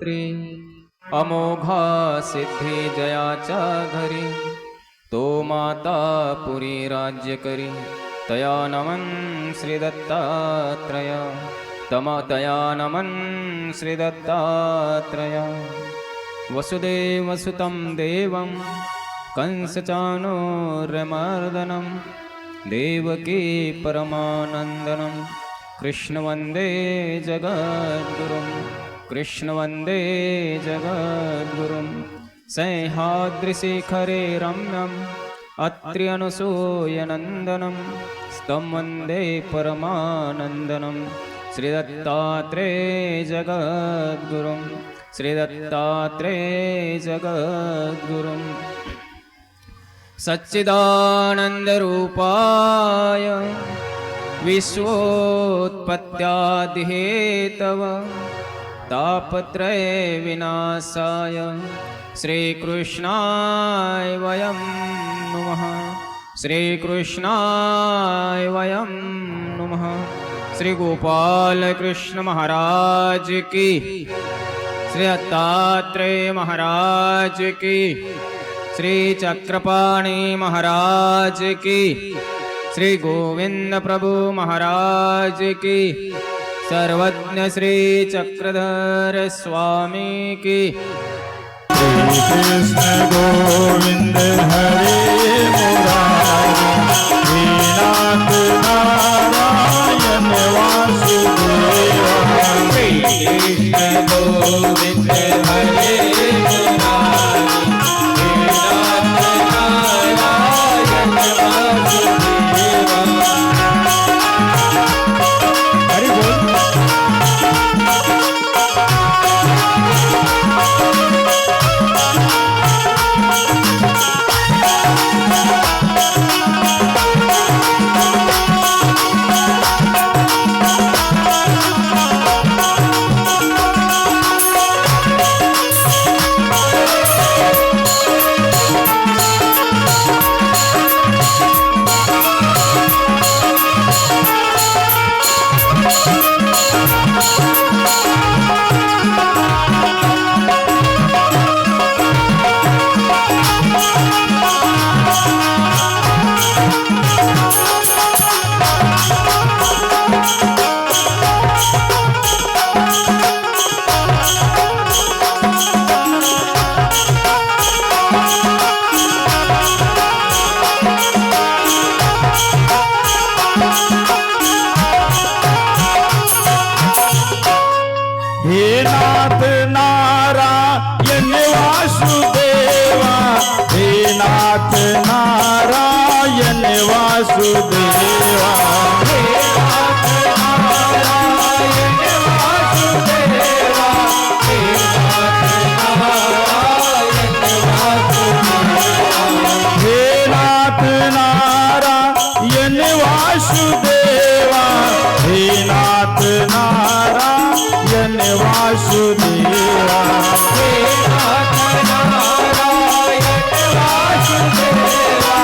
पुत्री अमोघा सिद्धि जया च घरी तो माता पुरी राज्य करी तया नमन श्री दत्तात्रय तया नमन श्री दत्तात्रय वसुदेवसुतं देवं कंसचाणूरमर्दनं देवकी परमानन्दनं कृष्ण वन्दे जगद्गुरुं कृष्ण वन्दे जगद्गुरुं सह्याद्रिशिखरे रम्यम् अत्रि अनसूयनन्दनं स्तं वन्दे परमानन्दनं श्रीदत्तात्रेय जगद्गुरुं श्रीदत्तात्रेय जगद्गुरुं सच्चिदानन्दरूपाय विश्वोत्पत्त्यादिहेतवे तापत्रय विनाशाय श्रीकृष्णाय वयं नुमः श्रीकृष्णाय वयं नुमः। श्री गोपाल कृष्ण महाराज की, श्री दत्तात्रेय महाराज की, श्री चक्रपाणि महाराज की, श्री गोविंद प्रभु महाराज की, सर्वज्ञ श्री चक्रधर स्वामी की। श्री कृष्ण गोविंद हरे मुरारी नाथ नारायण वासुदेवा। श्री कृष्ण गोविंद हरे मुरारी नाथ नारायण वासुदेवा। हरि बोल। हे नाथ नारायण वासुदेवा। हे नाथ नारायण वासुदेवा। हे नाथ नारायण वासुदेवा। हे नाथ नारायण वासुदेवा। हे नाथ नारायण वासुदेवा। हे नाथ नारायण वासुदेवा। हे नाथ नारायण वासुदेवा।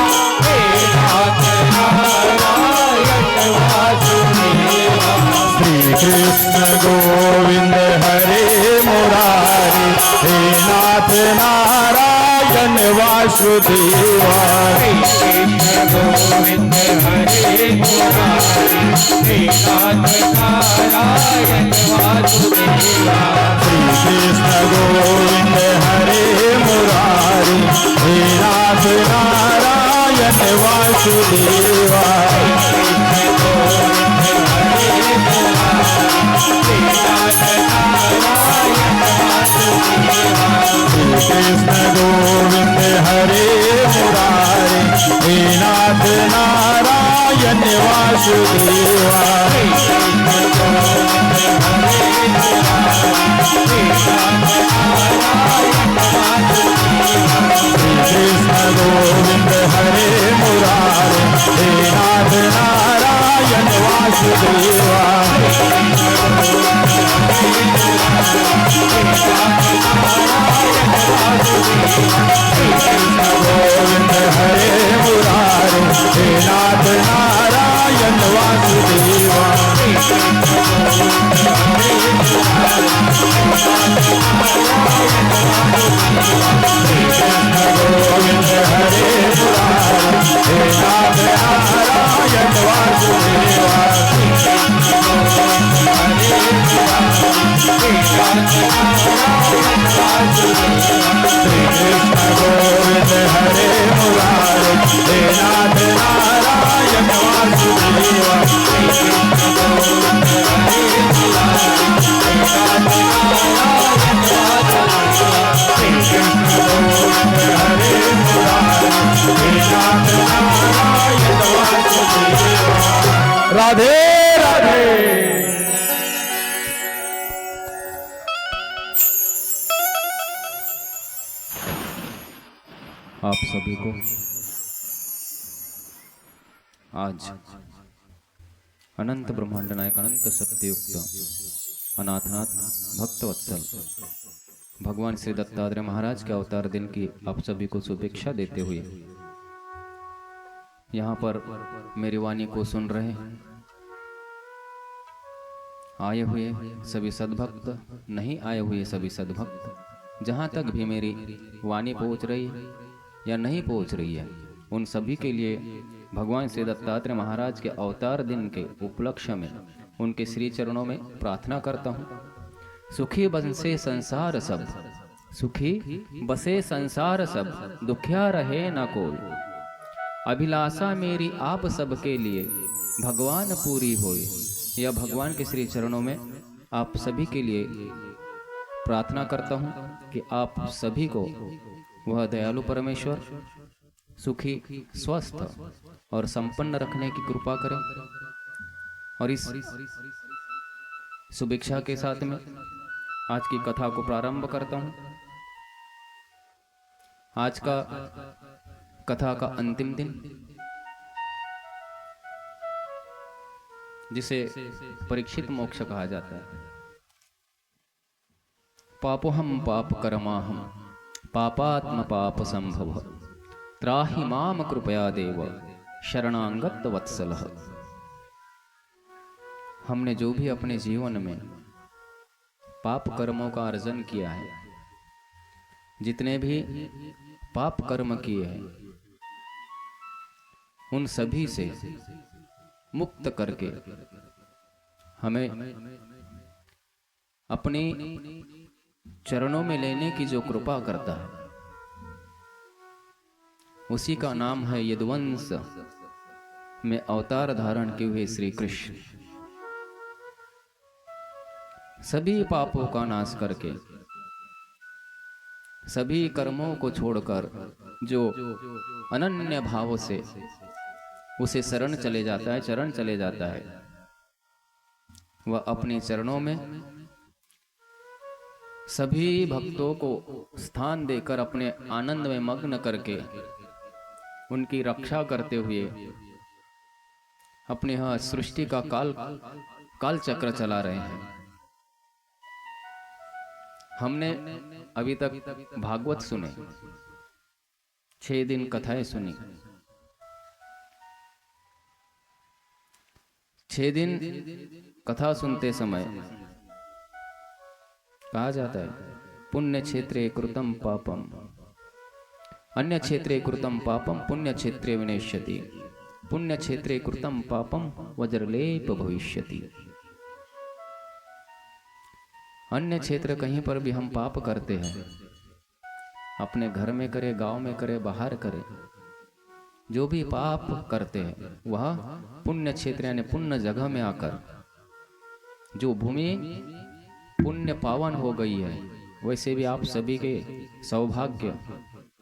हे नाथ नारायण वासुदेवा। श्री कृष्ण गोविंद हरे मुरारी। हे नाथ नारायण वासुदेवा। श्री कृष्ण गोविंद हरे मुरारी। हे नाथ नारायण वासुदेवा। श्री कृष्ण गोविंद हरे मुरारी। हे नाथ नारायण वासुदेवा। श्री कृष्ण गोविंद हरे मुरारी। हे नाथ नारायण वासुदेवा। श्री कृष्ण गोविंद हरे मुरारी। हे नाथ नारायण वासुदेवा। गोविंद हरे मुरारी। हे नाथ नारायण वासुदेवा। गोविंद हरे मुरारे हे नाथ नारायण वासुदेवा राधे राधे। आप सभी को आज अनंत ब्रह्मांड नायक अनंत सत्ययुक्त अनाथनाथ भक्तवत्सल भगवान श्री दत्तात्रेय महाराज के अवतार दिन की आप सभी को शुभेच्छा देते हुए यहाँ पर मेरी वाणी को सुन रहे आए हुए सभी सद्भक्त, नहीं आए हुए सभी सद्भक्त, जहाँ तक भी मेरी वाणी पहुँच रही है या नहीं पहुँच रही है, उन सभी के लिए भगवान श्री दत्तात्रेय महाराज के अवतार दिन के उपलक्ष्य में उनके श्री चरणों में प्रार्थना करता हूँ। सुखी बसे संसार सब, सुखी बसे संसार सब, दुखिया रहे न कोई। अभिलाषा मेरी आप सबके लिए भगवान पूरी होए। यह भगवान के श्री चरणों में आप सभी के लिए प्रार्थना करता हूँ कि आप सभी को वह दयालु परमेश्वर सुखी, स्वस्थ और संपन्न रखने की कृपा करें। और इस शुभेच्छा के साथ में आज की कथा को प्रारंभ करता हूँ। आज का कथा का अंतिम दिन, जिसे परीक्षित मोक्ष कहा जाता है। पापोहम पाप कर्माहम पापात्म पाप संभव त्राहि माम कृपया देव शरणांगत वत्सल। हमने जो भी अपने जीवन में पाप कर्मों का अर्जन किया है, जितने भी पाप कर्म किए हैं, उन सभी से मुक्त करके हमें अपने चरणों में लेने की जो कृपा करता है, उसी का नाम है यदुवंश में अवतार धारण किए हुए श्री कृष्ण। सभी पापों का नाश करके, सभी कर्मों को छोड़कर जो अनन्य भाव से उसे शरण चले जाता है, चरण चले जाता है, वह अपने चरणों में सभी भक्तों को स्थान देकर अपने आनंद में मग्न करके उनकी रक्षा करते हुए अपने यहाँ सृष्टि का काल चक्र चला रहे हैं। हमने अभी तक भागवत सुने, 6 दिन कथाएं सुनी। 6 दिन कथा सुनते समय कहा जाता है, पुण्य क्षेत्रे कृतम पापम अन्य क्षेत्रे कृतम पापम पुण्य क्षेत्रे विनश्यति, पुण्य क्षेत्रे कृतम पापम वज्रलेप भविष्यति। अन्य क्षेत्र कहीं पर भी हम पाप करते हैं, अपने घर में करे, गांव में करे, बाहर करे, जो भी पाप करते हैं वह पुण्य क्षेत्र यानी पुण्य जगह में आकर जो भूमि पुण्य पावन हो गई है, वैसे भी आप सभी के सौभाग्य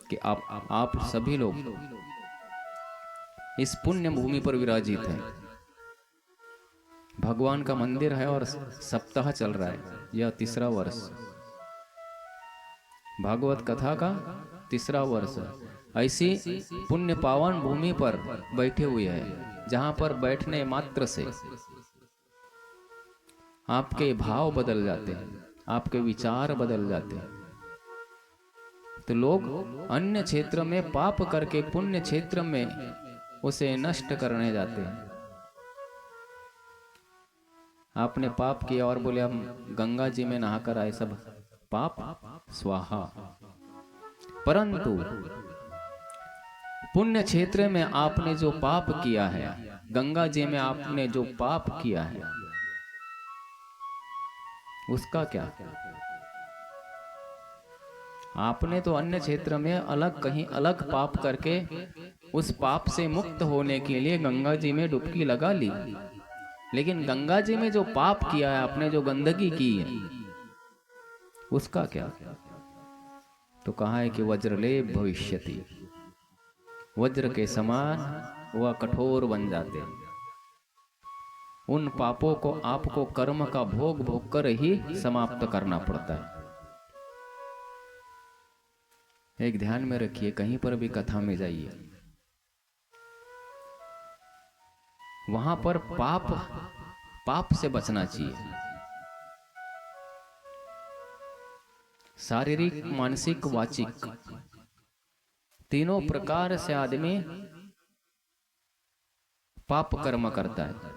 कि आप सभी लोग इस पुण्य भूमि पर विराजित हैं। भगवान का मंदिर है और सप्ताह चल रहा है, यह 3रा वर्ष, भागवत कथा का 3रा वर्ष है। ऐसी पुण्य पावन भूमि पर बैठे हुए हैं, जहां पर बैठने मात्र से आपके भाव बदल जाते हैं, आपके विचार बदल जाते हैं। तो लोग अन्य क्षेत्र में पाप करके पुण्य क्षेत्र में उसे नष्ट करने जाते हैं। आपने पाप किया और बोले हम गंगा जी में नहाकर आए, सब पाप स्वाहा। परंतु पुण्य क्षेत्र में आपने जो पाप किया है, गंगा जी में आपने जो पाप किया है, उसका क्या? आपने तो अन्य क्षेत्र में अलग कहीं अलग पाप करके उस पाप से मुक्त होने के लिए गंगा जी में डुबकी लगा ली, लेकिन गंगा जी में जो पाप किया है आपने, जो गंदगी की है, उसका क्या? तो कहा है कि वज्रलेप भविष्यति, वज्र के समान वह कठोर बन जाते हैं। उन पापों को आपको कर्म का भोग भोग कर ही समाप्त करना पड़ता है। एक ध्यान में रखिए, कहीं पर भी कथा में जाइए, वहां पर पाप से बचना चाहिए। शारीरिक, मानसिक, वाचिक, तीनों प्रकार से आदमी पाप कर्म करता है।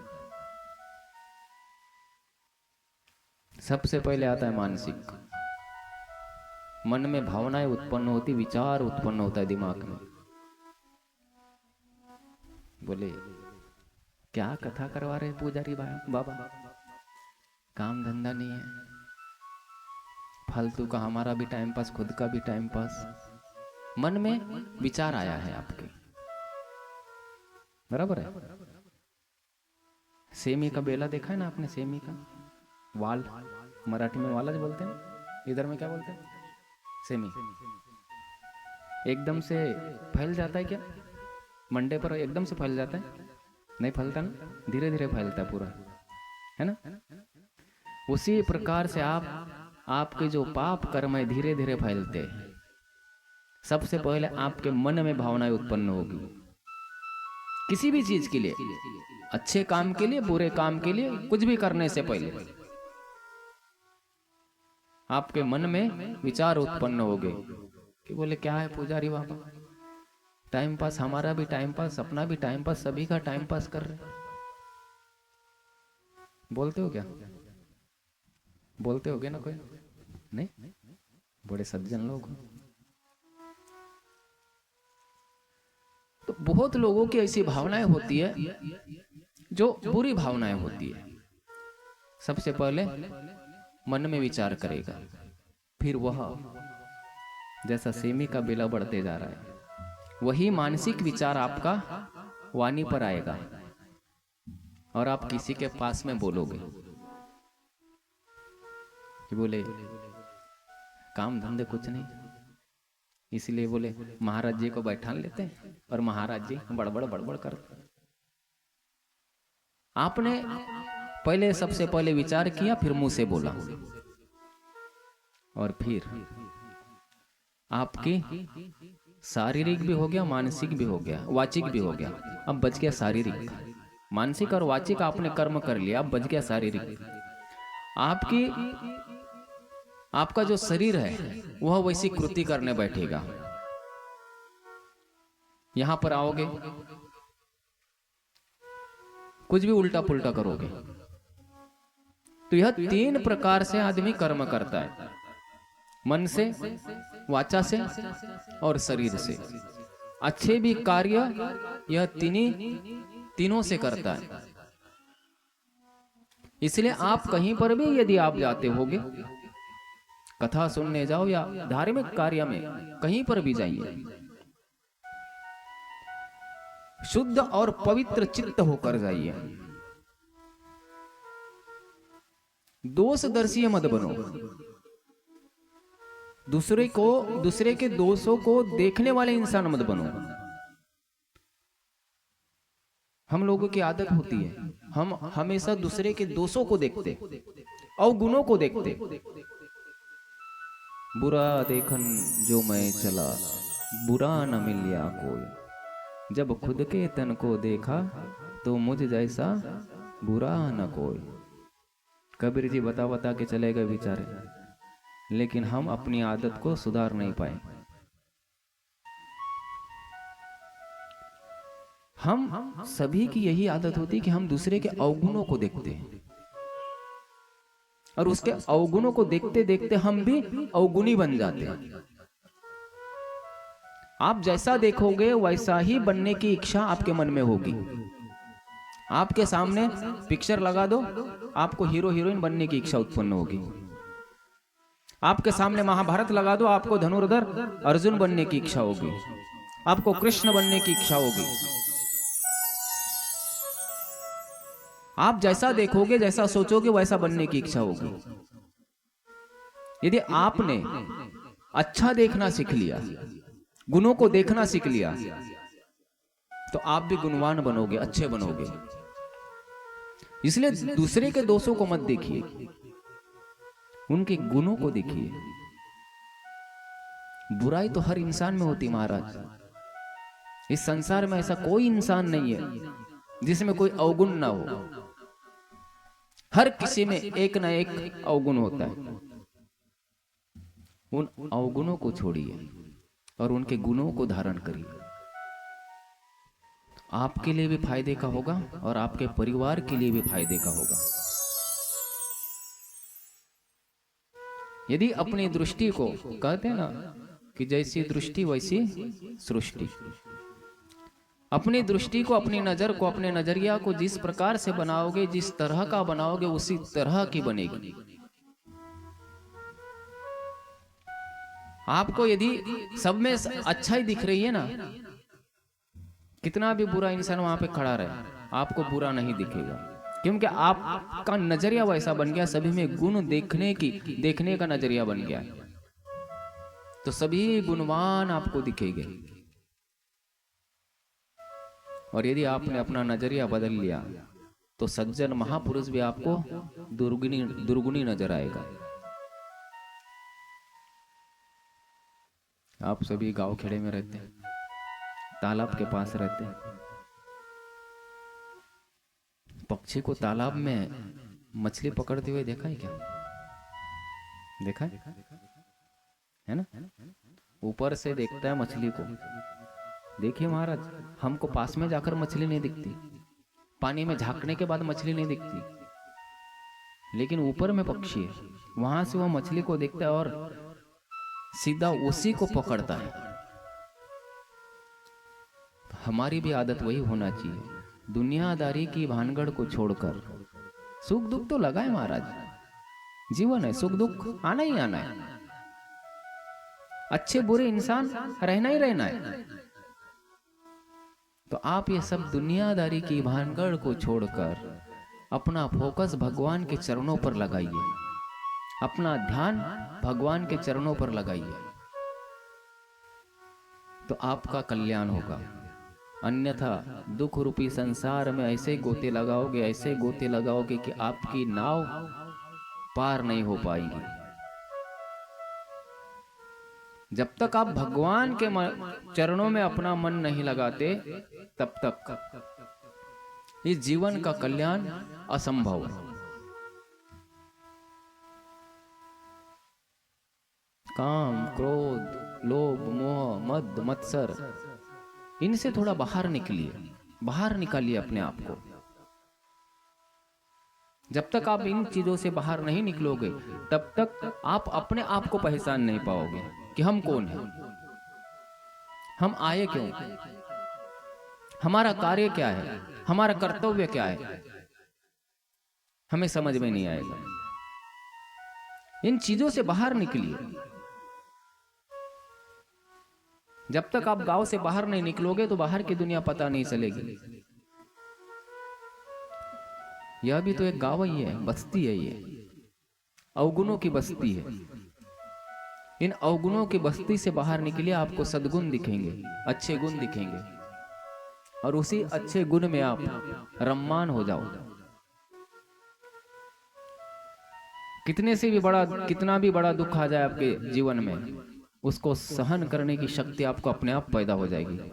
सबसे पहले आता है मानसिक। मन में भावनाएं उत्पन्न होती, विचार उत्पन्न होता है दिमाग में। बोले क्या कथा करवा रहे पुजारी बाबा, काम धंधा नहीं है, फालतू का हमारा भी टाइम पास, खुद का भी टाइम पास। मन में विचार आया है आपके, बराबर है। सेमी का बेला देखा है ना आपने? सेमी का वाल, मराठी में वाला जो बोलते हैं, इधर में क्या बोलते हैं? सेमी। एकदम से फैल जाता है क्या? मंडे पर एकदम से फैल जाता है? नहीं फैलता ना, धीरे धीरे फैलता है पूरा, है ना? उसी प्रकार से आपके जो पाप कर्म है धीरे धीरे फैलते हैं। सबसे पहले आपके मन में भावनाएं उत्पन्न होगी, किसी भी चीज के लिए, अच्छे काम के लिए, बुरे काम के लिए, कुछ भी करने से पहले आपके मन में विचार उत्पन्न हो गए कि बोले क्या है पुजारी बाबा, टाइम पास, हमारा भी टाइम पास, अपना भी टाइम पास, सभी का टाइम पास कर रहे। बोलते हो क्या? बोलते होगे ना कोई? नहीं, बड़े सज्जन लोग। तो बहुत लोगों की ऐसी भावनाएं होती है जो बुरी भावनाएं होती है। सबसे पहले मन में विचार करेगा, फिर वह जैसा सेमी का बेला बढ़ते जा रहा है, वही मानसिक विचार आपका वाणी पर आएगा और आप किसी के पास में बोलोगे कि बोले काम धंधे कुछ नहीं, इसलिए बोले महाराज जी को बैठा लेते हैं और महाराज जी बड़बड़ करते। आपने पहले, सबसे पहले विचार किया, फिर मुंह से बोला, और फिर आपकी शारीरिक भी हो गया, मानसिक भी हो गया, वाचिक भी हो गया। अब बच गया शारीरिक। मानसिक और वाचिक आपने कर्म कर लिया, अब बच गया शारीरिक। आपका जो शरीर है वह वैसी कृति करने बैठेगा। यहां पर आओगे, कुछ भी उल्टा पुल्टा करोगे। तो यह तीन प्रकार से आदमी कर्म करता है, मन से, वाचा से और शरीर से। अच्छे भी कार्य यह तीनों से करता है। इसलिए आप कहीं पर भी यदि आप जाते होगे, कथा सुनने जाओ या धार्मिक कार्य में कहीं पर भी जाइए, शुद्ध और पवित्र चित्त होकर जाइए। दोषदर्शी मत बनो। दूसरे के दोषों को देखने वाले इंसान मत बनो। हम लोगों की आदत होती है, हम हमेशा दूसरे के दोषों को देखते, अवगुणों को देखते। बुरा देखन जो मैं चला, बुरा न मिलिया कोई। जब खुद के तन को देखा, तो मुझ जैसा बुरा न कोई। कबीर जी बता के चले गए बेचारे, लेकिन हम अपनी आदत को सुधार नहीं पाए। हम सभी की यही आदत होती है कि हम दूसरे के अवगुणों को देखते हैं, और उसके अवगुणों को देखते देखते हम भी अवगुणी बन जाते हैं। आप जैसा देखोगे वैसा ही बनने की इच्छा आपके मन में होगी। आपके सामने पिक्चर लगा दो, आपको हीरो हीरोइन बनने की इच्छा उत्पन्न होगी। आपके सामने महाभारत लगा दो, आपको धनुर्धर अर्जुन बनने की इच्छा होगी, आपको कृष्ण बनने की इच्छा होगी। आप जैसा देखोगे, जैसा सोचोगे, वैसा बनने की इच्छा होगी। यदि आपने अच्छा देखना सीख लिया, गुणों को देखना सीख लिया, तो आप भी गुणवान बनोगे, अच्छे बनोगे। इसलिए दूसरे के दोषों को मत देखिए, उनके गुणों को देखिए। बुराई तो हर इंसान में होती महाराज। इस संसार में ऐसा कोई इंसान नहीं है जिसमें कोई अवगुण ना हो। हर किसी में एक ना एक अवगुण होता है। उन अवगुणों को छोड़िए और उनके गुणों को धारण करिए। आपके लिए भी फायदे का होगा और आपके परिवार के लिए भी फायदे का होगा। यदि अपनी दृष्टि को, कहते हैं ना कि जैसी दृष्टि वैसी सृष्टि, अपनी दृष्टि को, अपनी नजर को, अपने नजरिया को जिस प्रकार से बनाओगे, जिस तरह का बनाओगे, उसी तरह की बनेगी। आपको यदि सब में अच्छा ही दिख रही है ना, कितना भी बुरा इंसान वहां पे खड़ा रहे, आपको बुरा नहीं दिखेगा, क्योंकि आपका नजरिया वैसा बन गया। सभी में गुण देखने का नजरिया बन गया, तो सभी गुणवान आपको दिखेंगे। और यदि आपने अपना नजरिया बदल लिया तो सज्जन महापुरुष भी आपको दुर्गुणी नजर आएगा। आप सभी गांव खेड़े में रहते हैं, तालाब के पास रहते हैं। पक्षी को तालाब में मछली पकड़ते हुए देखा है क्या? देखा है ना? ऊपर से देखता है मछली को। देखिए महाराज, हमको पास में जाकर मछली नहीं दिखती, पानी में झांकने के बाद मछली नहीं दिखती, लेकिन ऊपर में पक्षी है, वहां से वह मछली को देखता है और सीधा उसी को पकड़ता है। हमारी भी आदत वही होना चाहिए, दुनियादारी की भानगढ़ को छोड़कर। सुख दुख तो लगा है महाराज, जीवन है, सुख दुख आना ही आना है। अच्छे बुरे इंसान रहना ही रहना है। तो आप ये सब दुनियादारी की भानगढ़ को छोड़कर अपना फोकस भगवान के चरणों पर लगाइए, अपना ध्यान भगवान के चरणों पर लगाइए, तो आपका कल्याण होगा। अन्यथा दुख रूपी संसार में ऐसे गोते लगाओगे, ऐसे गोते लगाओगे कि आपकी नाव पार नहीं हो पाएगी। जब तक आप भगवान के चरणों में अपना मन नहीं लगाते, तब तक इस जीवन का कल्याण असंभव है। काम, क्रोध, लोभ, मोह, मद, मत्सर, इनसे थोड़ा बाहर निकलिए, बाहर निकालिए अपने आप को। जब तक आप इन चीजों से बाहर नहीं निकलोगे, तब तक आप अपने आप को पहचान नहीं पाओगे कि हम कौन हैं, हम आए क्यों, हमारा कार्य क्या है, हमारा कर्तव्य क्या है, हमें समझ में नहीं आएगा। इन चीजों से बाहर निकलिए। जब तक आप गांव से बाहर नहीं निकलोगे तो बाहर की दुनिया पता नहीं चलेगी। यह भी तो एक गांव ही है, बस्ती है, ये अवगुणों की बस्ती है। इन अवगुणों की बस्ती से बाहर निकलिए, आपको सद्गुण दिखेंगे, अच्छे गुण दिखेंगे, और उसी अच्छे गुण में आप रम्मान हो जाओ। कितना भी बड़ा दुख आ जाए आपके जीवन में, उसको सहन करने की शक्ति आपको अपने आप पैदा हो जाएगी।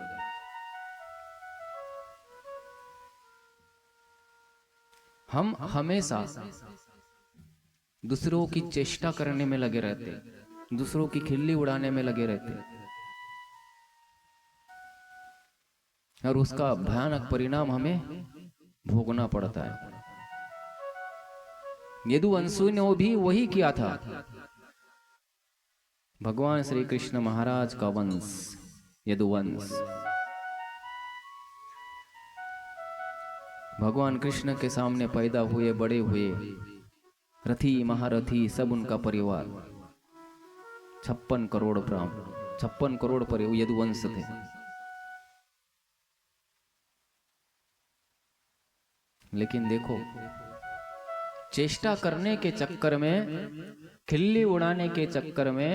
हम हमेशा दूसरों की चेष्टा करने में लगे रहते, दूसरों की खिल्ली उड़ाने में लगे रहते, और उसका भयानक परिणाम हमें भोगना पड़ता है। यदुवंशु ने भी वही किया था। भगवान श्री कृष्ण महाराज का वंश यदुवंश, भगवान कृष्ण के सामने पैदा हुए, बड़े हुए, रथी महारथी सब उनका परिवार, 56 करोड़ पर यदुवंश थे। लेकिन देखो, चेष्टा करने के चक्कर में, खिल्ली उड़ाने के चक्कर में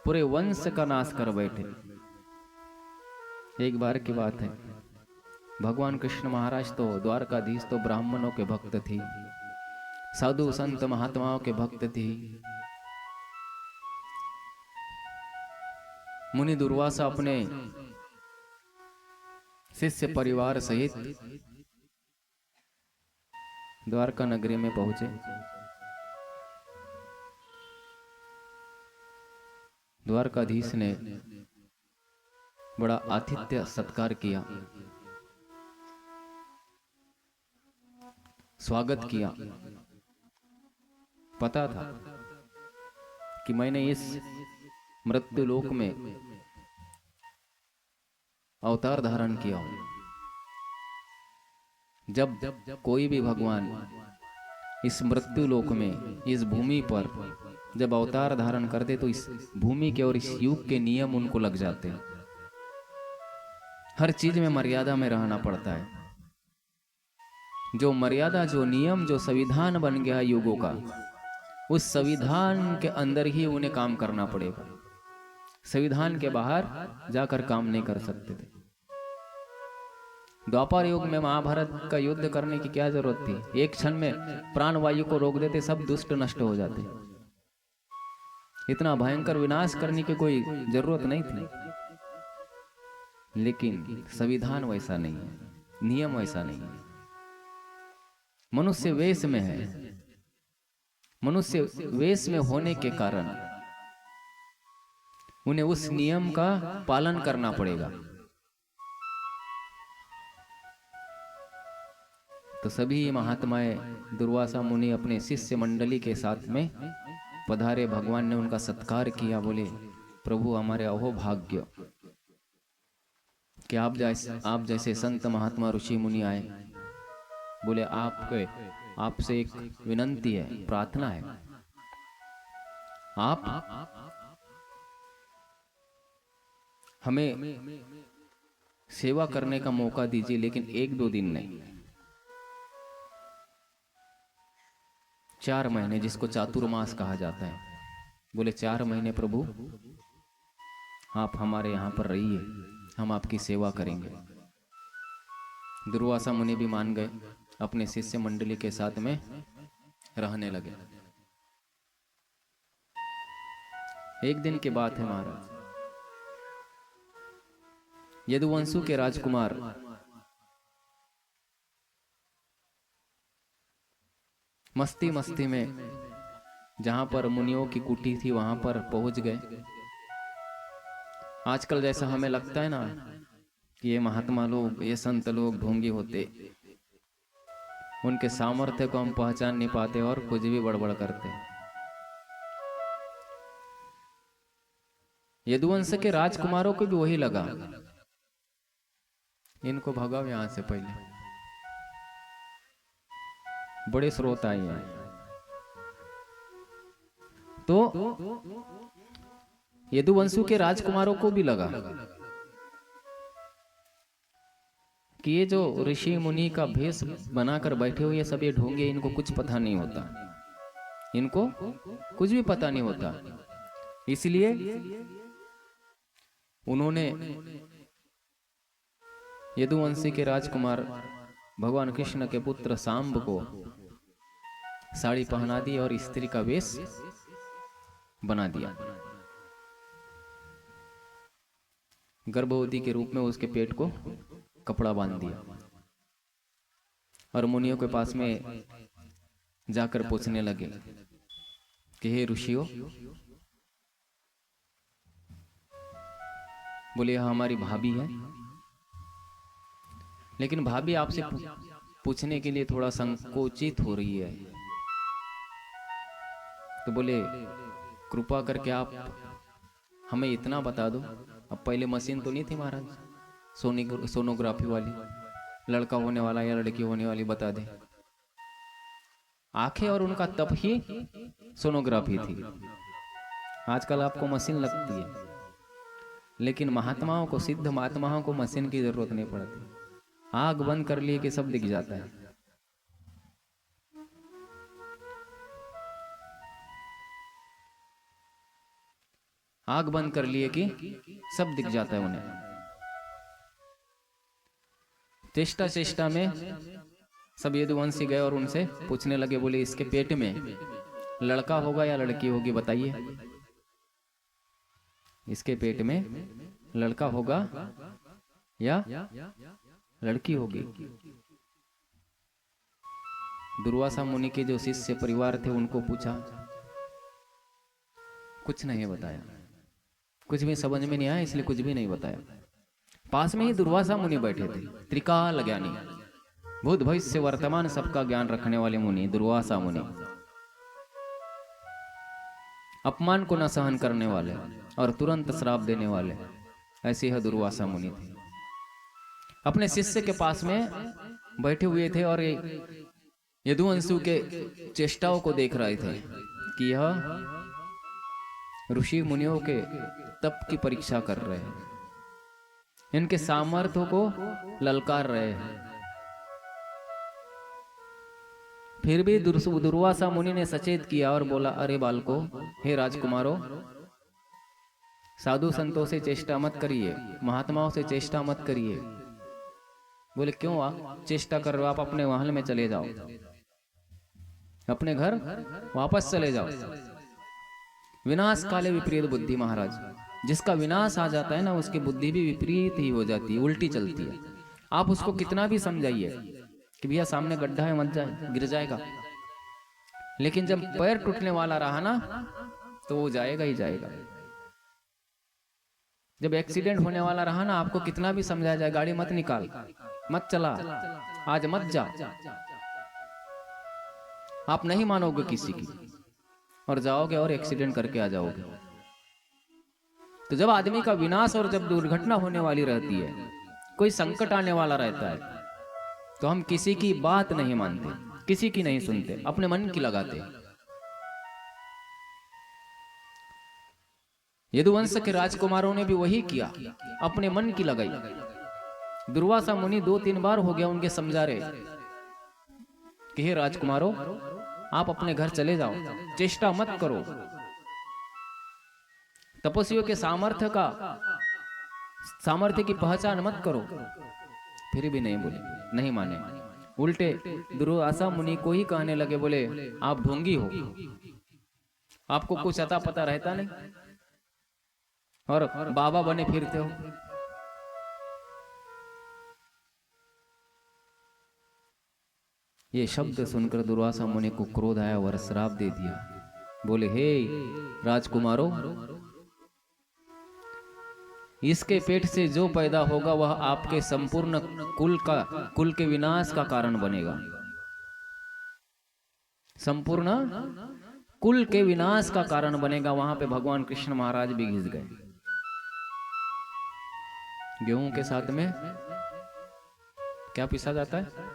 पूरे वंश का नाश कर बैठे। एक बार की बात है, भगवान कृष्ण महाराज तो, द्वारकाधीश तो ब्राह्मणों के भक्त थी, साधु संत महात्माओं के भक्त थी। मुनि दुर्वासा अपने शिष्य परिवार सहित द्वारका नगरी में पहुंचे। द्वारकाधीश ने बड़ा आतिथ्य सत्कार किया, स्वागत किया। पता था कि मैंने इस मृत्यु लोक में अवतार धारण किया हूं। जब कोई भी भगवान इस मृत्यु लोक में, इस भूमि पर जब अवतार धारण करते तो इस भूमि के और इस युग के नियम उनको लग जाते हैं। हर चीज में मर्यादा में रहना पड़ता है। जो मर्यादा, जो नियम, जो संविधान बन गया युगों का, उस संविधान के अंदर ही उन्हें काम करना पड़ेगा। संविधान के बाहर जाकर काम नहीं कर सकते थे। द्वापर युग में महाभारत का युद्ध करने की क्या जरूरत थी? एक क्षण में प्राण वायु को रोक देते, सब दुष्ट नष्ट हो जाते। इतना भयंकर विनाश करने की कोई जरूरत नहीं थी। लेकिन संविधान वैसा नहीं है, नियम वैसा नहीं है। मनुष्य वेश में है। मनुष्य वेश में होने के कारण उन्हें उस नियम का पालन करना पड़ेगा। तो सभी महात्माएं, दुर्वासा मुनि अपने शिष्य मंडली के साथ में पधारे। भगवान ने उनका सत्कार किया। बोले, प्रभु हमारे अहो भाग्य कि आप जैसे संत महात्मा ऋषि मुनि आए। बोले, आपसे एक विनंती है, प्रार्थना है। आप हमें सेवा करने का मौका दीजिए, लेकिन 1-2 दिन नहीं, 4 महीने, जिसको चातुर्मास कहा जाता है। बोले, 4 महीने प्रभु आप हमारे यहाँ पर रहिए, हम आपकी सेवा करेंगे। दुर्वासा मुनि भी मान गए, अपने शिष्य मंडली के साथ में रहने लगे। एक दिन की बात है महाराज, यदुवंशु के राजकुमार मस्ती मस्ती में जहां पर मुनियों की कुटी थी वहां पर पहुंच गए। आजकल जैसा हमें लगता है ना कि ये महात्मा लोग, ये संत लोग ढोंगी होते, उनके सामर्थ्य को हम पहचान नहीं पाते और कुछ भी बड़बड़ करते। यदुवंश के राजकुमारों को भी वही लगा, इनको भगाओ यहां से पहले, बड़े स्रोत आए हैं। तो यदुवंशु के राजकुमारों को भी लगा कि ये जो ऋषि मुनि का भेष बनाकर बैठे हुए सब ये ढोंगे, इनको कुछ पता नहीं होता, इनको कुछ भी पता नहीं होता। इसलिए उन्होंने यदुवंशी के राजकुमार भगवान कृष्ण के पुत्र सांब को साड़ी पहना दी और स्त्री का वेश बना दिया। गर्भवती के रूप में उसके पेट को कपड़ा बांध दिया और मुनियों के पास में जाकर पूछने लगे कि हे ऋषियों, बोले यह हमारी भाभी है, लेकिन भाभी आपसे पूछने के लिए थोड़ा संकोचित हो रही है। तो बोले कृपा करके आप हमें इतना बता दो। अब पहले मशीन तो नहीं थी महाराज, सोनोग्राफी वाली, लड़का होने वाला या लड़की होने वाली बता दे। आंखें और उनका तप ही सोनोग्राफी थी। आजकल आपको मशीन लगती है, लेकिन महात्माओं को, सिद्ध महात्माओं को मशीन की जरूरत नहीं पड़ती। आग बंद कर लिए कि सब दिख जाता है। आग बंद कर लिए कि सब दिख जाता है उन्हें। चेष्टा चेष्टा में सब यदुवंशी गए और उनसे पूछने लगे, बोले इसके पेट में लड़का होगा या लड़की होगी, बताइए। इसके पेट में लड़का होगा या लड़की होगी। दुर्वासा मुनि के जो शिष्य परिवार थे उनको पूछा, कुछ नहीं बताया। कुछ भी समझ में नहीं आया, इसलिए कुछ भी नहीं बताया। पास में ही दुर्वासा मुनि बैठे थे, त्रिकाल ज्ञानी, भूत भविष्य वर्तमान सबका ज्ञान रखने वाले मुनि दुर्वासा मुनि, अपमान को न सहन करने वाले और तुरंत श्राप देने वाले, ऐसे ही दुर्वासा मुनि थे। अपने शिष्य के पास में बैठे हुए थे और यदुवंशु के चेष्टाओं को देख रहे थे कि यह ऋषि मुनियों के तप की परीक्षा कर रहे हैं, इनके सामर्थ्य को ललकार रहे हैं। फिर भी दुर्वासा मुनि ने सचेत किया और बोला, अरे बालको, हे राजकुमारों, साधु संतों से चेष्टा मत करिए, महात्माओं से चेष्टा मत करिए। बोले क्यों आप चेष्टा कर रहे हो? आप अपने महल में चले जाओ, अपने घर वापस चले जाओ। विनाश काले विपरीत बुद्धि महाराज, जिसका विनाश आ जाता है ना, उसकी बुद्धि भी विपरीत ही हो जाती है, उल्टी चलती है। आप उसको कितना भी समझाइए कि भैया सामने गड्ढा है, मत जाए, गिर जाएगा, लेकिन जब पैर टूटने वाला रहा ना, तो वो जाएगा ही जाएगा। जब एक्सीडेंट होने वाला रहा ना, आपको कितना भी समझाया जाए, गाड़ी मत निकाल, मत चला, आज मत जा, आप नहीं मानोगे किसी की और जाओगे और एक्सीडेंट करके आ जाओगे। तो जब आदमी का विनाश और जब दुर्घटना होने वाली रहती है, कोई संकट आने वाला रहता है, तो हम किसी की बात नहीं मानते, किसी की नहीं सुनते, अपने मन की लगाते। यदुवंश के राजकुमारों ने भी वही किया, अपने मन की लगाई। दुर्वासा मुनि 2-3 बार हो गया उनके समझा रहे कि हे राजकुमारों, आप अपने घर चले जाओ, चेष्टा मत करो, तपस्वियों के सामर्थ्य की पहचान मत करो। फिर भी नहीं बोले, नहीं माने। उल्टे दुर्वासा मुनि को ही कहने लगे, बोले आप ढोंगी हो, आपको कुछ अता पता रहता नहीं और बाबा बने फिरते हो। ये शब्द सुनकर दुर्वासा मुनि को क्रोध आया और श्राप दे दिया। बोले हे राजकुमारों, इसके पेट से जो पैदा होगा वह आपके संपूर्ण कुल के विनाश का कारण बनेगा। संपूर्ण कुल के विनाश का कारण बनेगा। वहां पे भगवान कृष्ण महाराज भी घिस गए। गेहूं के साथ में क्या पिसा जाता है?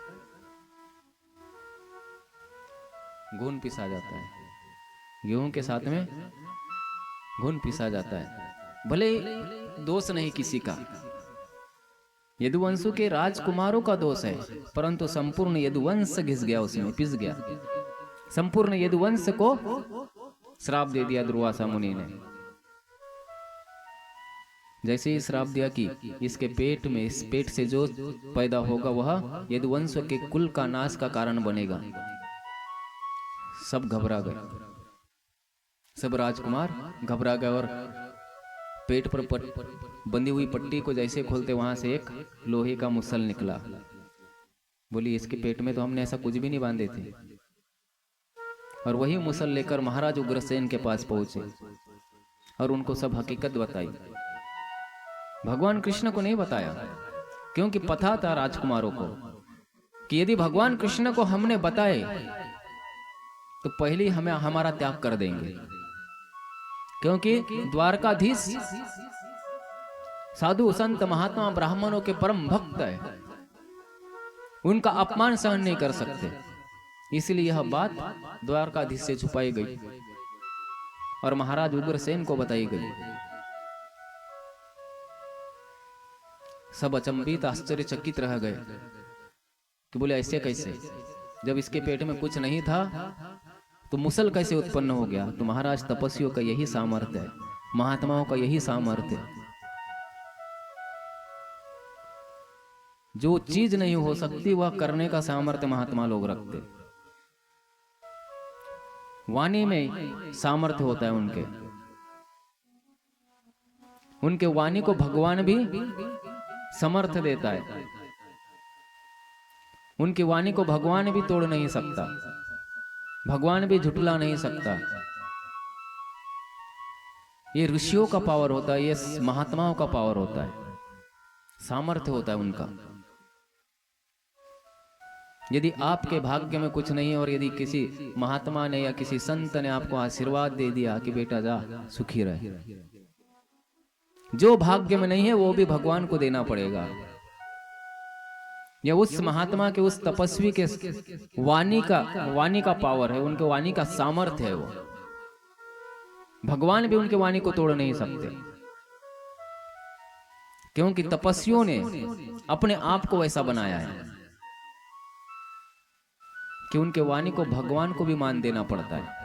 घुन पिसा जाता है। गेहूं के साथ में घुन पिसा जाता है। भले दोष नहीं किसी का, यदुवंशु के राजकुमारों का दोष है, परंतु संपूर्ण यदुवंश घिस गया, उसमें पिस गया। संपूर्ण यदुवंश को श्राप दे दिया दुर्वासा मुनि ने। जैसे ही श्राप दिया कि इसके पेट में, इस पेट से जो पैदा होगा वह यदुवंश के कुल का नाश का कारण बनेगा। सब घबरा गए, सब राजकुमार घबरा गए और पेट पर बंधी हुई पट्टी को जैसे खोलते वहां से एक लोहे का मुसल निकला। बोली इसके पेट में तो हमने ऐसा कुछ भी नहीं बांधे थे। और वही मुसल लेकर महाराज उग्रसेन के पास पहुंचे और उनको सब हकीकत बताई। भगवान कृष्ण को नहीं बताया, क्योंकि पता था राजकुमारों को कि यदि भगवान कृष्ण को हमने बताए तो पहले हमें हमारा त्याग कर देंगे, क्योंकि द्वारकाधीश साधु संत महात्मा ब्राह्मणों के परम भक्त है, उनका अपमान सहन नहीं कर सकते। इसलिए यह बात द्वारकाधीश से छुपाई गई। और महाराज उग्रसेन को बताई गई। सब अचंभित आश्चर्यचकित रह गए कि बोले ऐसे कैसे, जब इसके पेट में कुछ नहीं था तो मुसल कैसे उत्पन्न हो गया। तो महाराज तपस्वियों का यही सामर्थ्य है, महात्माओं का यही सामर्थ्य है। जो चीज नहीं हो सकती वह करने का सामर्थ्य महात्मा लोग रखते। वाणी में सामर्थ्य होता है उनके वाणी को भगवान भी समर्थ देता है। उनकी वाणी को भगवान भी तोड़ नहीं सकता, भगवान भी झुटला नहीं सकता। ये ऋषियों का पावर होता है, ये महात्माओं का पावर होता है, सामर्थ्य होता है उनका। यदि आपके भाग्य में कुछ नहीं है और यदि किसी महात्मा ने या किसी संत ने आपको आशीर्वाद दे दिया कि बेटा जा सुखी रहे, जो भाग्य में नहीं है वो भी भगवान को देना पड़ेगा। या उस महात्मा के, उस तपस्वी के वाणी का पावर है, उनके वाणी का सामर्थ्य है वो। भगवान भी उनके वाणी को तोड़ नहीं सकते, क्योंकि तपस्वियों ने अपने आप को वैसा बनाया है कि उनके वाणी को भगवान को भी मान देना पड़ता है।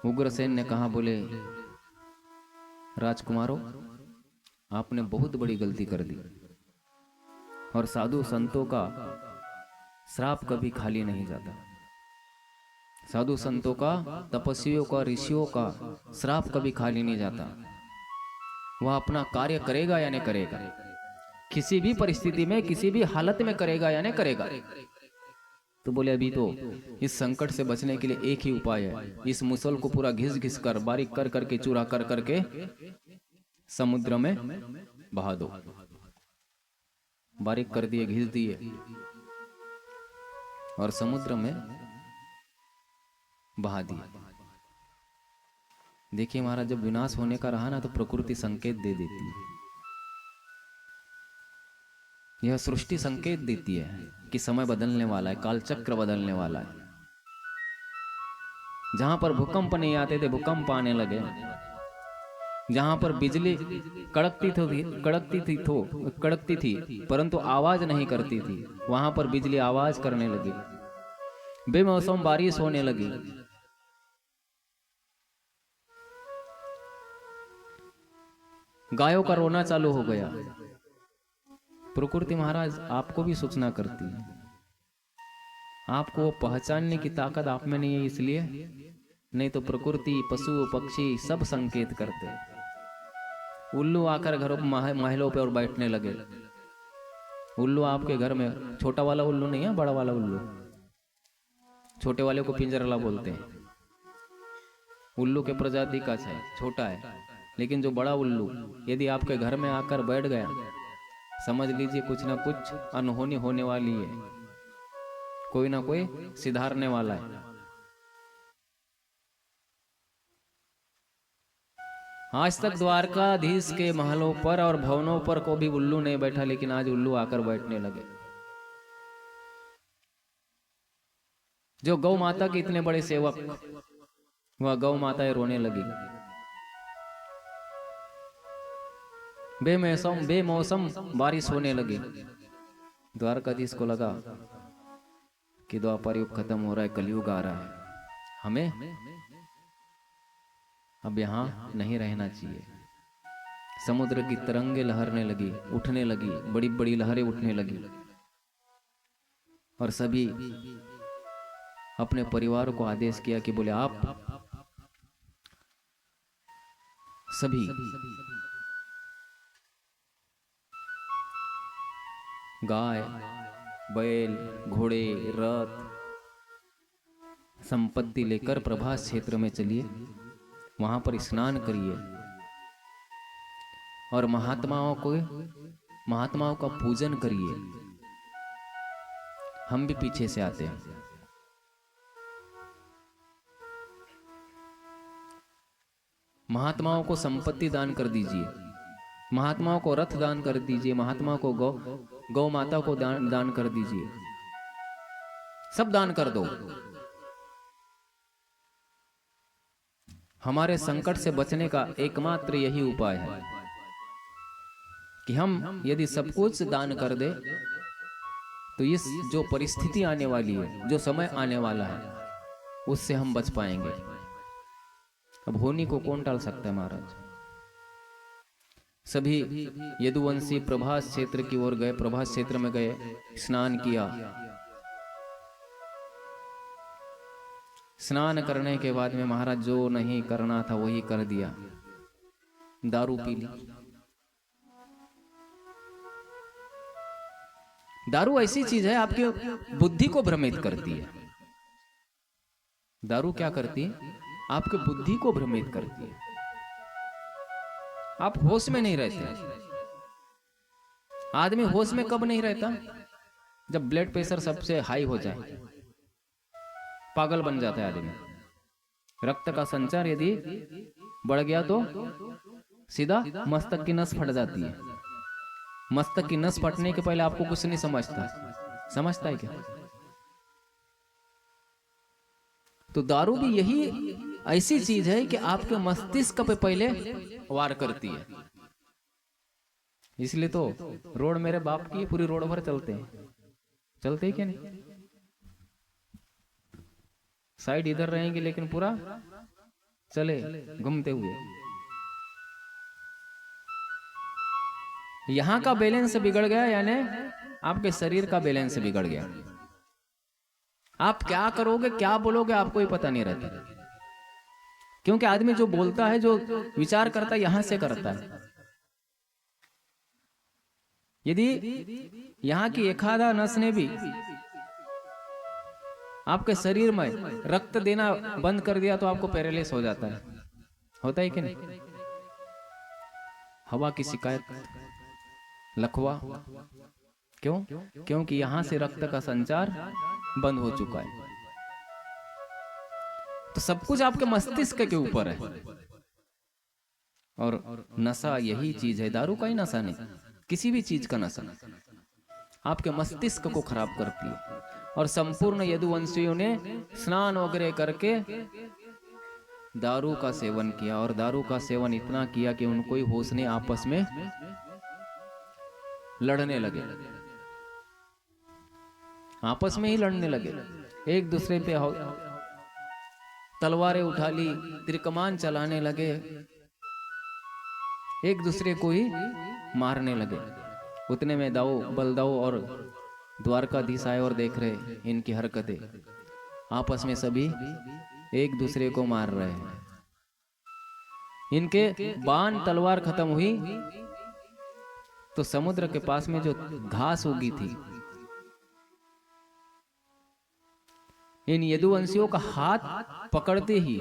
उग्रसेन ने कहा, बोले राजकुमारों, आपने बहुत बड़ी गलती कर दी और साधु संतों का श्राप कभी खाली नहीं जाता। साधु संतों का, तपस्वियों का, ऋषियों का श्राप कभी खाली नहीं जाता। वह अपना कार्य करेगा या नहीं करेगा, किसी भी परिस्थिति में, किसी भी हालत में करेगा या नहीं करेगा। तो बोले अभी तो इस संकट से बचने के लिए एक ही उपाय है, इस मुसल को पूरा घिस घिस कर, बारीक कर करके, चूरा कर करके समुद्र में बहा दो। बारीक कर दिए, घिस दिए और समुद्र में बहा दिए। देखिए महाराज, जब विनाश होने का रहा ना तो प्रकृति संकेत दे देती है। यह सृष्टि संकेत देती है कि समय बदलने वाला है, कालचक्र बदलने वाला है। जहां पर भूकंप नहीं आते थे, भूकंप आने लगे। जहां पर बिजली कड़कती थी परंतु आवाज नहीं करती थी, वहां पर बिजली आवाज करने लगी। बेमौसम बारिश होने लगी। गायों का रोना चालू हो गया। प्रकृति महाराज आपको भी सूचना करती है, आपको पहचानने की ताकत आप में नहीं है इसलिए, नहीं तो प्रकृति, पशु पक्षी सब संकेत करते। उल्लू आकर घरों महलों पे और बैठने लगे। उल्लू आपके घर में, छोटा वाला उल्लू नहीं है, बड़ा वाला उल्लू। छोटे वाले को पिंजरला बोलते हैं। उल्लू के प्रजाति का है, छोटा है, लेकिन जो बड़ा उल्लू यदि आपके घर में आकर बैठ गया, समझ लीजिए कुछ ना कुछ अनहोनी होने वाली है, कोई ना कोई सिधारने वाला है। आज तक द्वारकाधीश के महलों पर और भवनों पर को भी उल्लू नहीं बैठा, लेकिन आज उल्लू आकर बैठने लगे। जो गौ माता के इतने बड़े सेवक, वह गौ माताएं रोने लगी। बेमौसम बारिश होने लगी। द्वारकाधीश को लगा कि द्वापर युग खत्म हो रहा है, कलयुग आ रहा है, हमें अब यहां नहीं रहना चाहिए। समुद्र की तरंगे लहरने लगी, उठने लगी, बड़ी बड़ी लहरें उठने लगी और सभी अपने परिवार को आदेश किया कि बोले आप सभी गाय, बैल, घोड़े, रथ, संपत्ति लेकर प्रभास क्षेत्र में चलिए, वहां पर स्नान करिए और महात्माओं का पूजन करिए। हम भी पीछे से आते हैं। महात्माओं को संपत्ति दान कर दीजिए, महात्माओं को रथ दान कर दीजिए, महात्माओं को गौ माता को दान कर दीजिए, सब दान कर दो। हमारे संकट से बचने का एकमात्र यही उपाय है कि हम यदि सब कुछ दान कर दे तो इस जो परिस्थिति आने वाली है, जो समय आने वाला है, उससे हम बच पाएंगे। अब होनी को कौन टाल सकता है महाराज। सभी यदुवंशी प्रभास क्षेत्र की ओर गए, प्रभास क्षेत्र में गए, स्नान किया। स्नान करने के बाद में महाराज जो नहीं करना था वही कर दिया, दारू पी ली। दारू ऐसी चीज है आपकी बुद्धि को भ्रमित करती है। दारू क्या करती है? आपकी बुद्धि को भ्रमित करती है। आप होश में नहीं रहते। आदमी होश में कब नहीं रहता? जब ब्लड प्रेशर सबसे हाई हो जाए, पागल बन जाता है आदमी। रक्त का संचार यदि बढ़ गया तो सीधा मस्तक की नस फट जाती है। मस्तक की नस फटने के पहले आपको कुछ नहीं समझता है क्या? तो दारू भी यही ऐसी चीज है कि आपके मस्तिष्क पे पहले वार करती है। इसलिए तो रोड मेरे बाप की पूरी रोड भर चलते हैं क्या नहीं? साइड इधर रहेंगे लेकिन पूरा चले घूमते हुए। यहां का बैलेंस बिगड़ गया, यानी आपके शरीर का बैलेंस बिगड़ गया। आप क्या करोगे, क्या बोलोगे, आपको ही पता नहीं रहता। क्योंकि आदमी जो बोलता है, जो विचार करता है, यहां से करता है। यदि यहां की एक आधा नस ने भी आपके शरीर में रक्त देना बंद कर दिया तो आपको पैरालिसिस हो जाता है। होता है कि नहीं? हवा की शिकायत, लकवा, क्यों? क्योंकि यहां से रक्त का संचार बंद हो चुका है। तो सब कुछ आपके मस्तिष्क के ऊपर है। और नशा यही चीज है, दारू का ही नशा नहीं, किसी भी चीज का नशा आपके मस्तिष्क को खराब करती है। और संपूर्ण यदुवंशियों ने स्नान वगैरह करके दारू का सेवन किया, और दारू का सेवन इतना किया कि उनको ही होश ने आपस में लड़ने लगे, आपस में ही लड़ने लगे। एक दूसरे पे तलवारें उठा ली, त्रिकमान चलाने लगे, एक दूसरे को ही मारने लगे। उतने में दाऊ, बलदाऊ और द्वारकाधीश आए और देख रहे इनकी हरकतें। आपस में सभी एक दूसरे को मार रहे हैं। इनके बाण तलवार खत्म हुई तो समुद्र के पास में जो घास उगी थी, इन यदुवंशियों का हाथ पकड़ते ही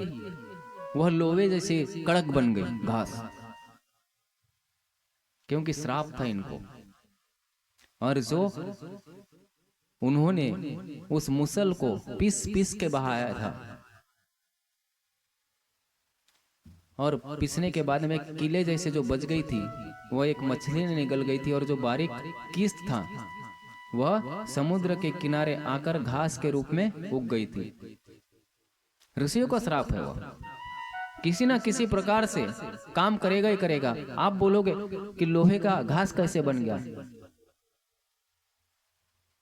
वह लोहे जैसे कड़क बन गई घास, क्योंकि श्राप था इनको। और जो उन्होंने उस मुसल को पीस पीस के बहाया था, और पीसने के बाद में किले जैसे जो बच गई थी वह एक मछली ने निकल गई थी, और जो बारीक किस्त था वह समुद्र के किनारे आकर घास के रूप में उग गई थी। ऋषियों का श्राप है, वह किसी ना किसी प्रकार से काम करेगा ही करेगा। आप बोलोगे कि लोहे का घास कैसे बन गया?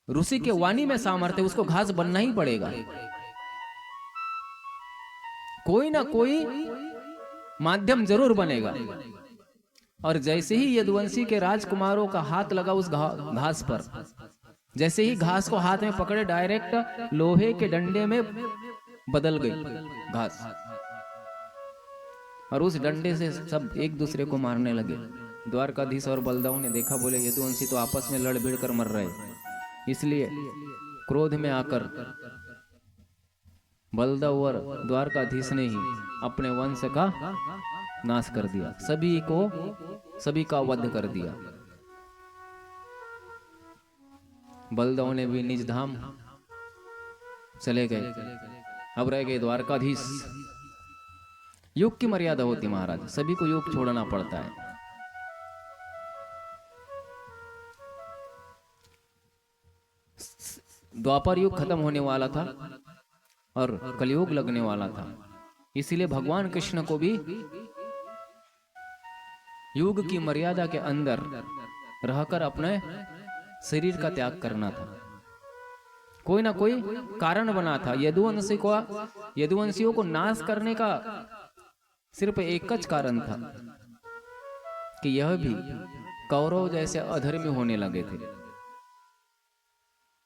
ऋषि के वाणी में सामर्थ्य, उसको घास बनना ही पड़ेगा। कोई ना कोई माध्यम जरूर बनेगा। और जैसे ही यदुवंशी के राजकुमारों का हाथ लगा उस घास पर, जैसे ही घास को हाथ में पकड़े, डायरेक्ट लोहे के डंडे में बदल गई घास, और उस डंडे से सब एक दूसरे को मारने लगे। द्वारकाधीश और बलदाऊ ने देखा, बोले यदुवंशी तो आपस में लड़ भिड़ कर मर रहे। इसलिए क्रोध में आकर बलदाऊ और द्वारकाधीश ने ही अपने वंश का नाश कर दिया, सभी का वध कर दिया। बलदाऊ ने भी निज धाम चले गए। अब रह गए द्वारकाधीश। युग की मर्यादा होती महाराज, सभी को युग छोड़ना पड़ता है। द्वापर युग खत्म होने वाला था और कलयुग लगने वाला था। इसीलिए भगवान कृष्ण को भी युग की मर्यादा के अंदर रहकर अपने शरीर का त्याग करना था। कोई ना कोई कारण बना था। यदुवंशियों को नाश करने का सिर्फ एक च कारण था कि यह भी कौरव जैसे अधर्मी होने लगे थे।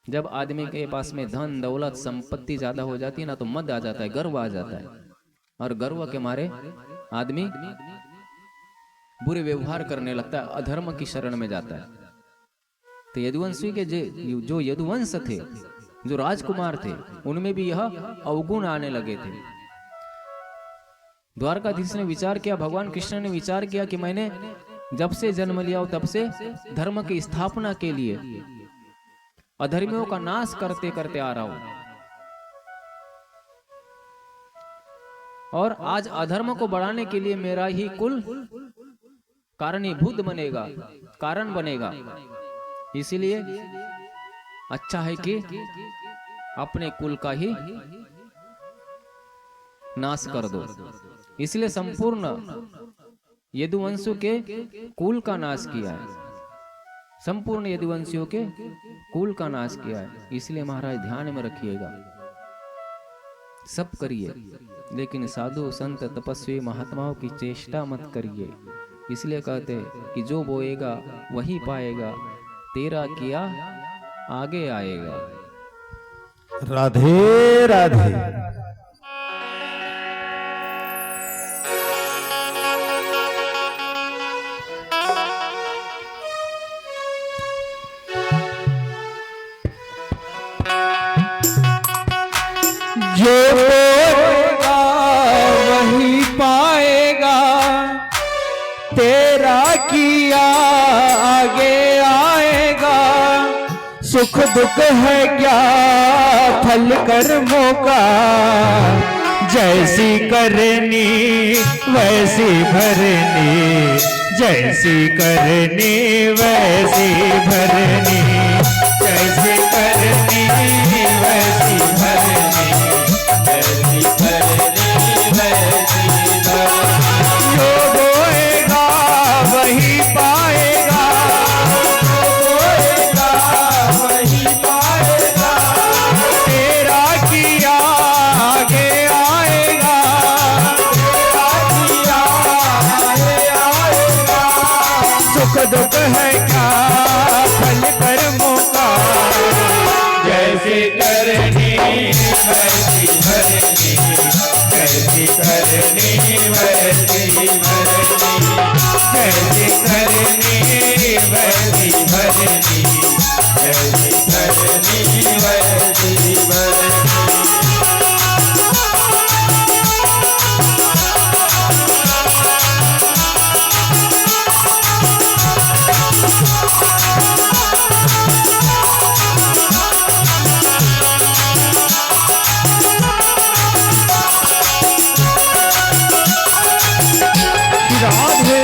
जब आदमी के पास में धन दौलत संपत्ति ज्यादा हो जाती है ना, तो मद आ जाता है, गर्व आ जाता है, और गर्व के मारे आदमी बुरे व्यवहार करने लगता है, अधर्म की शरण में जाता है। तो यदुवंशी के जो यदुवंश थे, जो राजकुमार थे, उनमें भी यह अवगुण आने लगे थे। द्वारकाधीश ने विचार किया, भगवान कृष्ण ने विचार किया कि मैंने जब से जन्म लिया हूं तब से धर्म की स्थापना के लिए अधर्मियों का नाश करते करते आ रहा हूं, और आज अधर्म को बढ़ाने के लिए मेरा ही कुल कारणीभूत बनेगा, कारण बनेगा। इसीलिए अच्छा है कि अपने कुल का ही नाश कर दो। इसलिए संपूर्ण यदुवंशियों के कुल का नाश किया है, संपूर्ण यदुवंशियों के कुल का नाश किया है। इसलिए महाराज ध्यान में रखिएगा, सब करिए, लेकिन साधु संत तपस्वी महात्माओं की चेष्टा मत करिए। इसलिए कहते हैं कि जो बोएगा वही पाएगा, तेरा किया आगे आएगा। राधे राधे। जो बोएगा वही पाएगा, तेरा किया आगे आएगा। सुख दुख है क्या फल कर्मों का, जैसी करनी वैसी भरनी, जैसी करनी वैसी भरनी, जैसी करनी वैसी भरनी, जैसी करनी वैसी भरनी। जो बोएगा वही पाएगा, जो बोएगा वही पाएगा, तेरा किया आगे आएगा, तेरा किया आगे आएगा। सुख दुख है क्या फल कर्मों का, जैसी करनी वैसी भरनी, जैसी करनी वैसी भरनी, जैसी करनी वैसी भरनी, जैसी करनी वैसी भरनी। राधे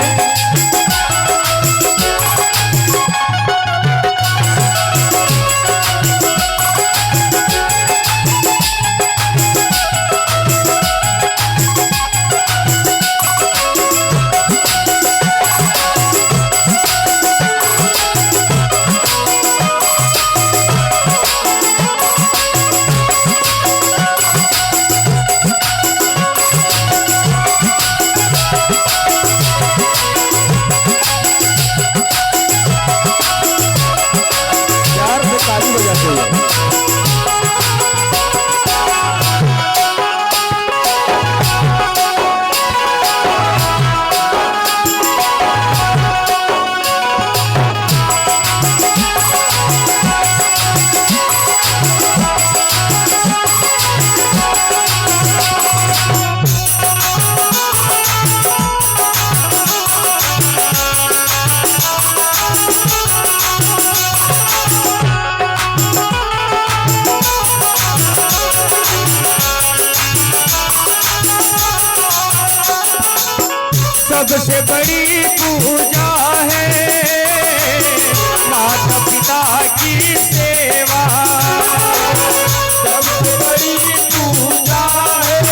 प्यार से ताली बजाते हुए। सबसे बड़ी पूजा है माता पिता की सेवा, सबसे बड़ी पूजा है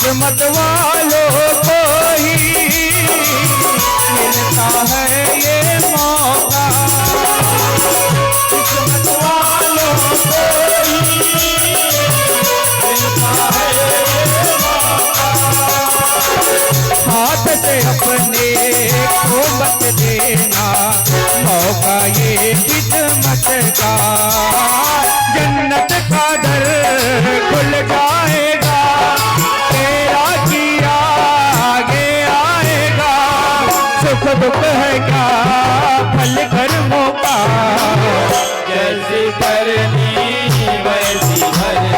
किस्मत वालों को ही मिलता है ये मौका, किस्मत वालों को ही मिलता है ये मौका। हाथ से अपने को मत देना मौका ये किस्मत का, जन्नत का दर खुल जाएगा, तेरा किया आगे आएगा, सुख दुख है क्या फल कर्मों का। जैसी करनी वैसी भरनी,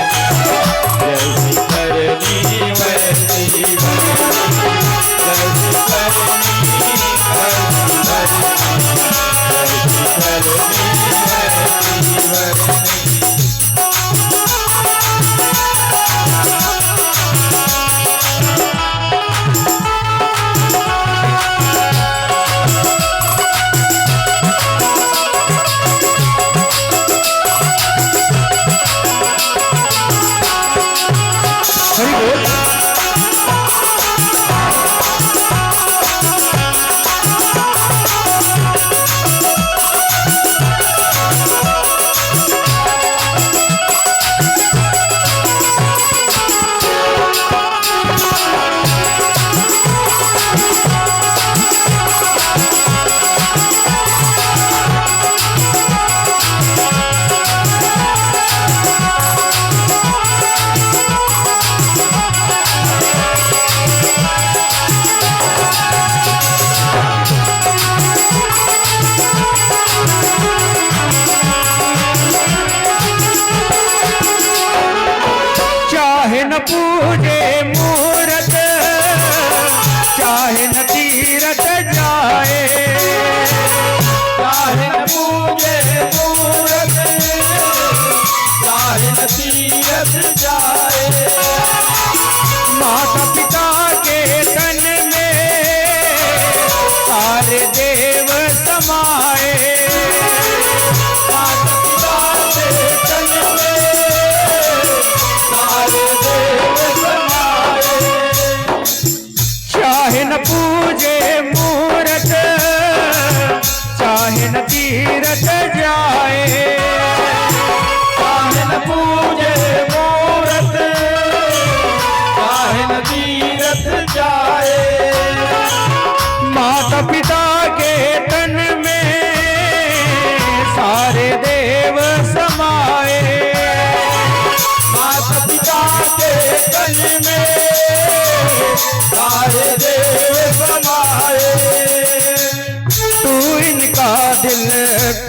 जैसी करनी वैसी भरनी, जैसी करनी वैसी भरनी, जैसी करनी वैसी भरनी। हरि बोल। चाहे न पूजे मूरत, चाहे न तीरथ जाए, चाहे न पूजे मूरत, चाहे न तीरथ जाए, माता पिता के तन में सारे देव समाए, माता पिता के तन में सारे देव समाए। चाहे न पूजे मूरत, चाहे न तीरथ जाए, चाहे न पूजे मूरत, चाहे न तीरथ जाए, माता पिता के तन में सारे देव समाए, माता पिता के तन में सारे देव समाए। तू इनका दिल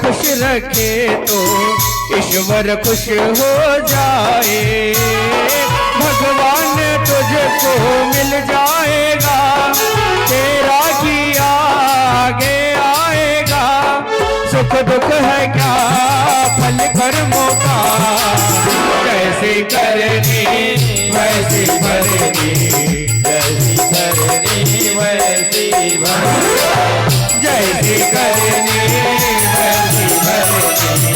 खुश रखे तो ईश्वर खुश हो जाए, भगवान तुझको मिल जाएगा, तेरा किया आगे आएगा, सुख दुख है क्या फल कर्मों का। कैसे करनी वैसी भरनी, जैसी करनी वैसी भरनी, जैसी करनी वैसी भरनी,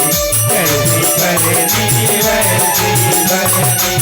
जैसी करनी वैसी भरनी।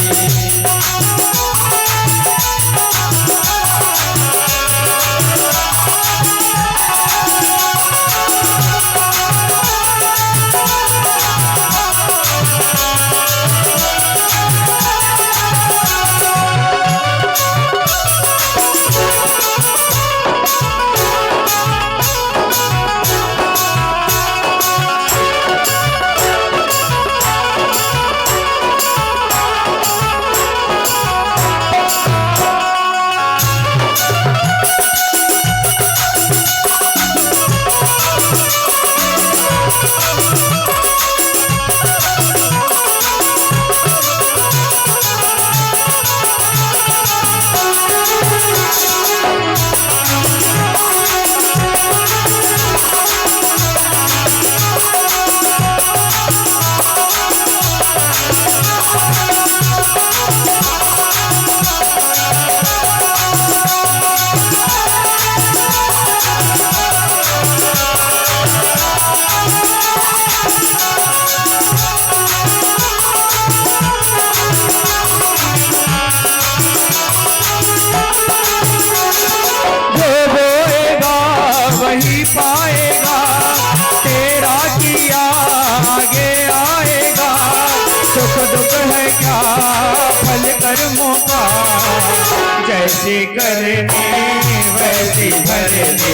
कर्मों का जैसे करनी वैसी भरनी